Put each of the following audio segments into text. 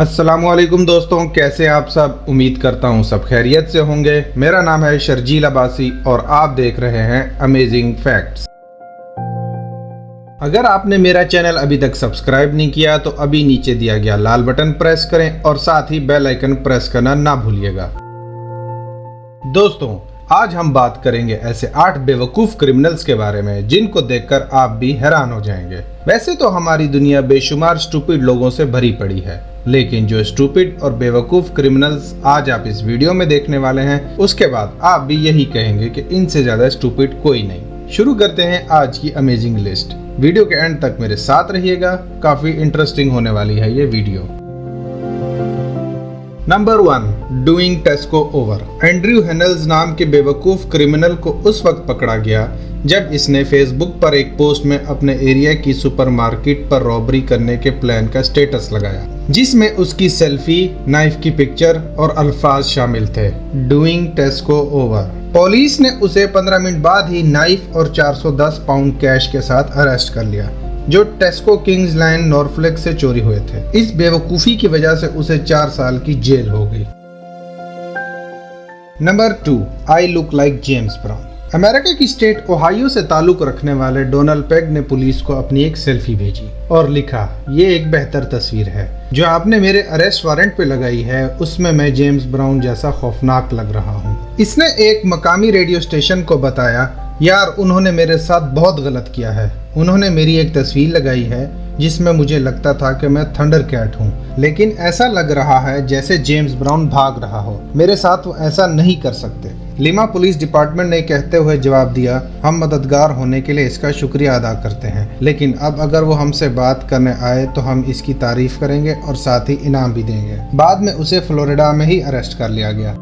अस्सलामुअलैकुम दोस्तों, कैसे आप सब। उम्मीद करता हूँ सब खैरियत से होंगे। मेरा नाम है शर्जील अब्बासी और आप देख रहे हैं अमेजिंग फैक्ट्स। अगर आपने मेरा चैनल अभी तक सब्सक्राइब नहीं किया तो अभी नीचे दिया गया लाल बटन प्रेस करें और साथ ही बेल आइकन प्रेस करना ना भूलिएगा। दोस्तों, आज हम बात करेंगे ऐसे 8 बेवकूफ़ क्रिमिनल्स के बारे में जिनको देखकर आप भी हैरान हो जाएंगे। वैसे तो हमारी दुनिया बेशुमार स्टूपिड लोगों से भरी पड़ी है, लेकिन जो स्टूपिड और बेवकूफ़ क्रिमिनल्स आज आप इस वीडियो में देखने वाले हैं, उसके बाद आप भी यही कहेंगे कि इनसे ज़्यादा स्टूपिड कोई नहीं। शुरू करते हैं आज की अमेजिंग लिस्ट। वीडियो के एंड तक मेरे साथ रहिएगा, काफ़ी इंटरेस्टिंग होने वाली है ये वीडियो। Number 1, doing Tesco over. Andrew Hennells नाम के बेवकूफ़ क्रिमिनल को उस वक्त पकड़ा गया जब इसने फेसबुक पर एक पोस्ट में अपने एरिया की सुपरमार्केट पर रॉबरी करने के प्लान का स्टेटस लगाया, जिसमें उसकी सेल्फी, नाइफ की पिक्चर और अल्फाज शामिल थे, डूइंग टेस्को ओवर। पुलिस ने उसे 15 मिनट बाद ही नाइफ और 410 पाउंड कैश के साथ अरेस्ट कर लिया, जो टेस्को किंग्स लैंड नॉर्फोक से चोरी हुए थे। इस बेवकूफ़ी की वजह से उसे 4 साल की जेल हो गई। Number 2, I look like James brown. America की स्टेट ओहायो से ताल्लुक रखने वाले डोनाल्ड पेग ने पुलिस को अपनी एक सेल्फी भेजी और लिखा, ये एक बेहतर तस्वीर है जो आपने मेरे अरेस्ट वारंट पे लगाई है, उसमें मैं जेम्स ब्राउन जैसा खौफनाक लग रहा हूँ। इसने एक मकामी रेडियो स्टेशन को बताया, यार उन्होंने मेरे साथ बहुत गलत किया है। उन्होंने मेरी एक तस्वीर लगाई है जिसमें मुझे लगता था कि मैं थंडर कैट हूँ, लेकिन ऐसा लग रहा है जैसे जेम्स ब्राउन भाग रहा हो। मेरे साथ वो ऐसा नहीं कर सकते। लिमा पुलिस डिपार्टमेंट ने कहते हुए जवाब दिया, हम मददगार होने के लिए इसका शुक्रिया अदा करते हैं, लेकिन अब अगर वो हमसे बात करने आए तो हम इसकी तारीफ करेंगे और साथ ही इनाम भी देंगे। बाद में उसे फ्लोरिडा में ही अरेस्ट कर लिया गया।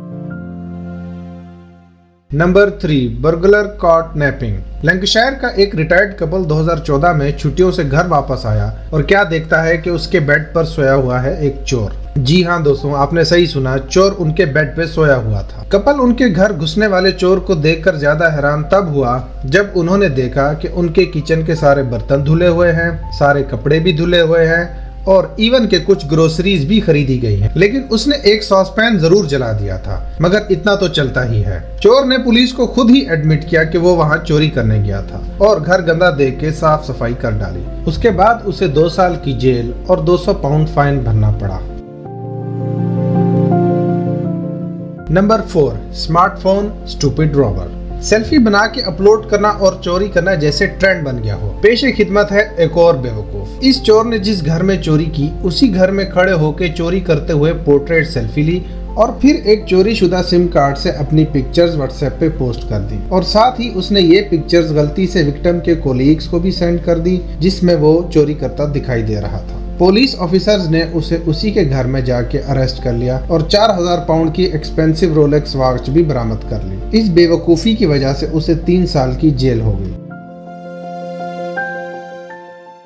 Number 3, burglar caught napping. Lancashire का एक रिटायर्ड कपल 2014 में छुट्टियों से घर वापस आया और क्या देखता है कि उसके बेड पर सोया हुआ है एक चोर। जी हाँ दोस्तों, आपने सही सुना, चोर उनके बेड पे सोया हुआ था। कपल उनके घर घुसने वाले चोर को देखकर ज्यादा हैरान तब हुआ जब उन्होंने देखा कि उनके किचन के सारे बर्तन धुले हुए हैं, सारे कपड़े भी धुले हुए हैं और इवन के कुछ ग्रोसरीज भी खरीदी गई हैं, लेकिन उसने एक सॉस पैन जरूर जला दिया था, मगर इतना तो चलता ही है। चोर ने पुलिस को खुद ही एडमिट किया कि वो वहां चोरी करने गया था और घर गंदा देख के साफ सफाई कर डाली। उसके बाद उसे 2 साल की जेल और 200 पाउंड फाइन भरना पड़ा। Number 4, smartphone stupid robber. Selfie बना के अपलोड करना और चोरी करना जैसे ट्रेंड बन गया हो। पेशे खिदमत है एक और बेवकूफ। इस चोर ने जिस घर में चोरी की उसी घर में खड़े होकर चोरी करते हुए पोर्ट्रेट सेल्फी ली और फिर एक चोरी शुदा सिम कार्ड से अपनी पिक्चर्स व्हाट्सएप पे पोस्ट कर दी और साथ ही उसने ये पिक्चर्स गलती से विक्टिम के कोलीग्स को भी सेंड कर दी जिसमें वो चोरी करता दिखाई दे रहा था। पुलिस ऑफिसर्स ने उसे उसी के घर में जाके अरेस्ट कर लिया और 4000 पाउंड की एक्सपेंसिव रोलेक्स वॉच भी बरामद कर ली। इस बेवकूफ़ी की वजह से उसे 3 साल की जेल हो गई।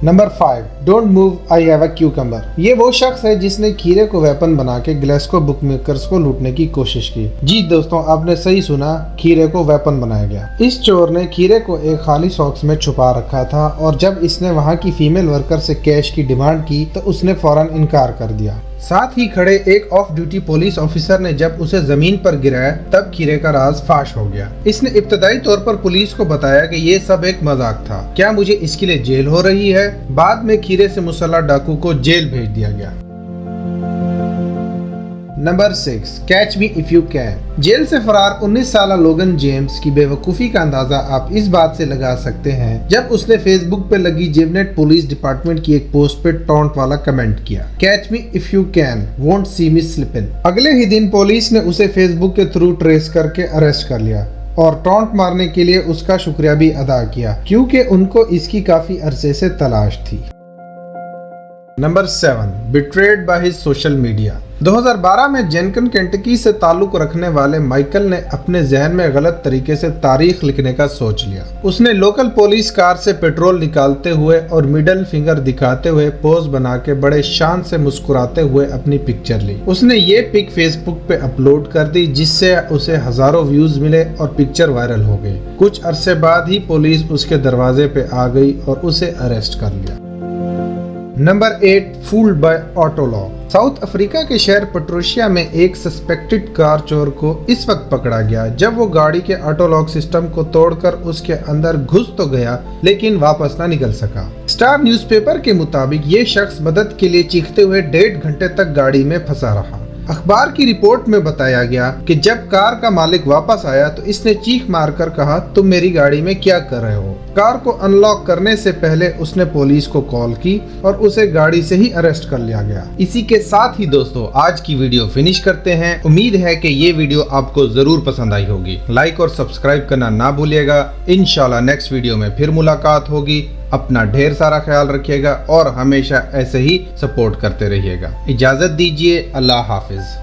Number 5, don't move I have a cucumber. ये वो शख्स है जिसने खीरे को वेपन बना के ग्लासगो बुकमेकर्स को लूटने की कोशिश की। जी दोस्तों, आपने सही सुना, खीरे को वेपन बनाया गया। इस चोर ने खीरे को एक खाली सॉक्स में छुपा रखा था और जब इसने वहां की फीमेल वर्कर से कैश की डिमांड की तो उसने फौरन इनकार कर दिया। साथ ही खड़े एक ऑफ ड्यूटी पुलिस ऑफिसर ने जब उसे जमीन पर गिराया तब खीरे का राज फाश हो गया। इसने इब्तदाई तौर पर पुलिस को बताया कि ये सब एक मजाक था, क्या मुझे इसके लिए जेल हो रही है। बाद में खीरे से मुसल्लह डाकू को जेल भेज दिया गया। Number 6, catch me if you can. जेल से फरार 19 साल लोगन जेम्स की बेवकूफ़ी का अंदाजा आप इस बात से लगा सकते हैं जब उसने फेसबुक पे लगी जिवनेट पुलिस डिपार्टमेंट की एक पोस्ट पे टॉन्ट वाला कमेंट किया, catch me if you can, won't see me slipping. अगले ही दिन पुलिस ने उसे फेसबुक के थ्रू ट्रेस करके अरेस्ट कर लिया और टॉन्ट मारने के लिए उसका शुक्रिया भी अदा किया क्योंकि उनको इसकी काफी अरसे से तलाश थी। Number 7, betrayed by his social media. 2012 में जेनकन केंटकी से ताल्लुक रखने वाले माइकल ने अपने जहन में गलत तरीके से तारीख लिखने का सोच लिया। उसने लोकल पुलिस कार से पेट्रोल निकालते हुए और मिडल फिंगर दिखाते हुए पोज बना के बड़े शान से मुस्कुराते हुए अपनी पिक्चर ली। उसने ये पिक फेसबुक पे अपलोड कर दी जिससे उसे हजारों व्यूज मिले और पिक्चर वायरल हो गई। कुछ अरसे बाद ही पुलिस उसके दरवाजे पे आ गई और उसे अरेस्ट कर लिया। Number 8, fooled bye auto law. South Africa के शहर पेट्रोशिया में एक सस्पेक्टेड कार चोर को इस वक्त पकड़ा गया जब वो गाड़ी के ऑटो लॉक सिस्टम को तोड़कर उसके अंदर घुस तो गया लेकिन वापस ना निकल सका। स्टार न्यूज़पेपर के मुताबिक ये शख्स मदद के लिए चीखते हुए 1.5 घंटे तक गाड़ी में फंसा रहा। अखबार की रिपोर्ट में बताया गया कि जब कार का मालिक वापस आया तो इसने चीख मारकर कहा, तुम मेरी गाड़ी में क्या कर रहे हो। कार को अनलॉक करने से पहले उसने पुलिस को कॉल की और उसे गाड़ी से ही अरेस्ट कर लिया गया। इसी के साथ ही दोस्तों आज की वीडियो फिनिश करते हैं। उम्मीद है कि ये वीडियो आपको जरूर पसंद आई होगी। लाइक और सब्सक्राइब करना ना भूलिएगा। इंशाल्लाह नेक्स्ट वीडियो में फिर मुलाकात होगी। अपना ढेर सारा ख्याल रखिएगा और हमेशा ऐसे ही सपोर्ट करते रहिएगा। इजाजत दीजिए। अल्लाह हाफिज।